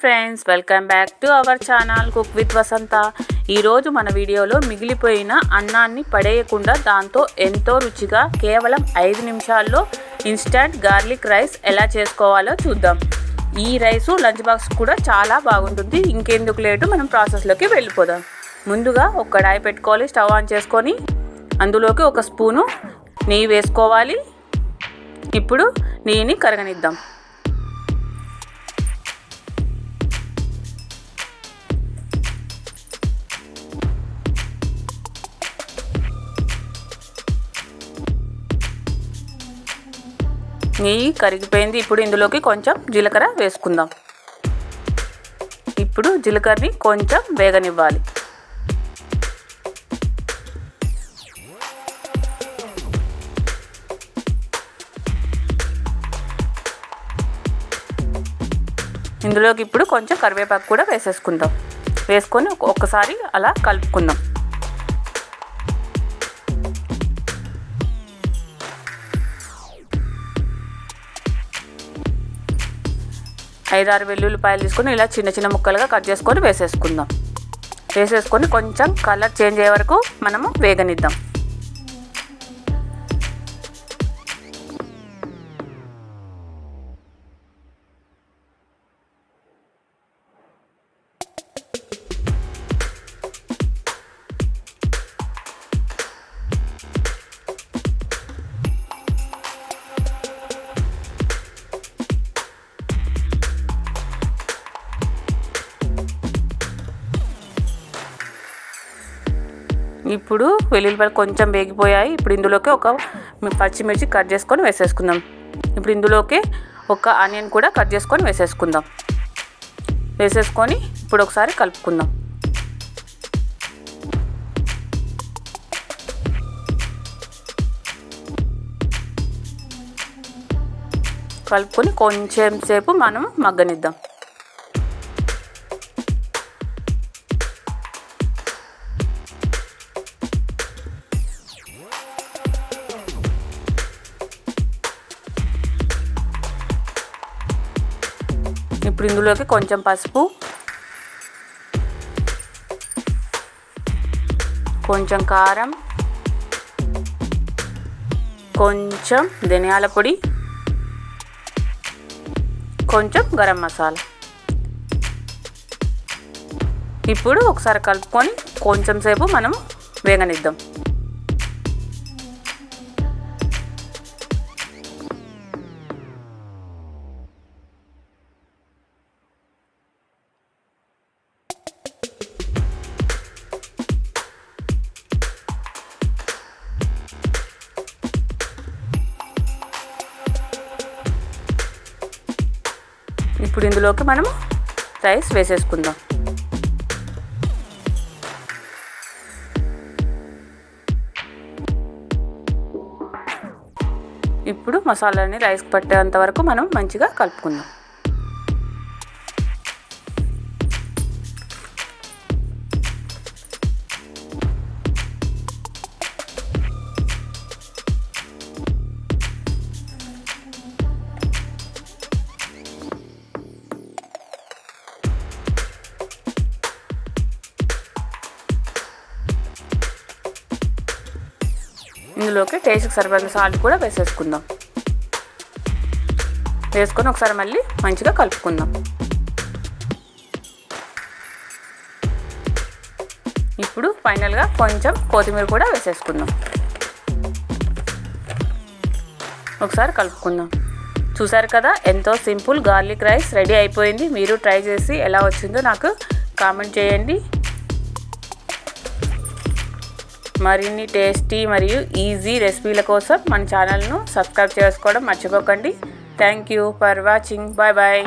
Friends, welcome back to our channel cook with Vasantha. ఈరోజు మన వీడియోలో మిగిలిపోయిన అన్నాన్ని పడేయకుండా దాంతో ఎంతో రుచిగా కేవలం 5 నిమిషాల్లో ఇన్స్టంట్ గార్లిక్ రైస్ ఎలా చేసుకోవాలో చూద్దాం. ఈ రైసు లంచ్ బాక్స్ కూడా చాలా బాగుంటుంది. ఇంకెందుకు లేటు, మనం ప్రాసెస్లోకి వెళ్ళిపోదాం. ముందుగా ఒక కడాయి పెట్టుకోవాలి. స్టవ్ ఆన్ చేసుకొని అందులోకి 1 స్పూను నెయ్యి వేసుకోవాలి. ఇప్పుడు నెయ్యిని కరగనిద్దాం. నెయ్యి కరిగిపోయింది. ఇప్పుడు ఇందులోకి కొంచెం జీలకర్ర వేసుకుందాం. ఇప్పుడు జీలకర్రని కొంచెం వేగనివ్వాలి. ఇందులోకి ఇప్పుడు కొంచెం కరివేపాకు కూడా వేసేసుకుందాం. వేసుకొని ఒక్కసారి అలా కలుపుకుందాం. ఐదారు వెల్లుల్లిపాయలు తీసుకొని ఇలా చిన్న చిన్న ముక్కలుగా కట్ చేసుకొని వేసేసుకుందాం. వేసేసుకొని కొంచెం కలర్ చేంజ్ అయ్యే వరకు మనము వేగనిద్దాం. ఇప్పుడు వెల్లుల్లిపాయలు కొంచెం వేగిపోయాయి. ఇప్పుడు ఇందులోకి ఒక పచ్చిమిర్చి కట్ చేసుకొని వేసేసుకుందాం. ఇప్పుడు ఇందులోకి ఒక ఆనియన్ కూడా కట్ చేసుకొని వేసేసుకుందాం. వేసేసుకొని ఇప్పుడు ఒకసారి కలుపుకుందాం. కలుపుకొని కొంచెం సేపు మనం మగ్గనిద్దాం. ఇప్పుడు ఇందులోకి కొంచెం పసుపు, కొంచెం కారం, కొంచెం ధనియాల పొడి, కొంచెం గరం మసాలా. ఇప్పుడు ఒకసారి కలుపుకొని కొంచెం సేపు మనం వేగనిద్దాం. ఇప్పుడు ఇందులోకి మనము రైస్ వేసేసుకుందాం. ఇప్పుడు మసాలాని రైస్కి పట్టేంత వరకు మనం మంచిగా కలుపుకుందాం. ఇందులోకి టేస్ట్కి సరిపడిన సాల్ట్ కూడా వేసేసుకుందాం. వేసుకొని ఒకసారి మళ్ళీ మంచిగా కలుపుకుందాం. ఇప్పుడు ఫైనల్గా కొంచెం కొత్తిమీర కూడా వేసేసుకుందాం. ఒకసారి కలుపుకుందాం. చూసారు కదా, ఎంతో సింపుల్ గార్లిక్ రైస్ రెడీ అయిపోయింది. మీరు ట్రై చేసి ఎలా వచ్చిందో నాకు కామెంట్ చేయండి. మరిన్ని టేస్టీ మరియు ఈజీ రెసిపీల కోసం మన ఛానల్ను సబ్స్క్రైబ్ చేసుకోవడం మర్చిపోకండి. Thank you for watching. Bye bye.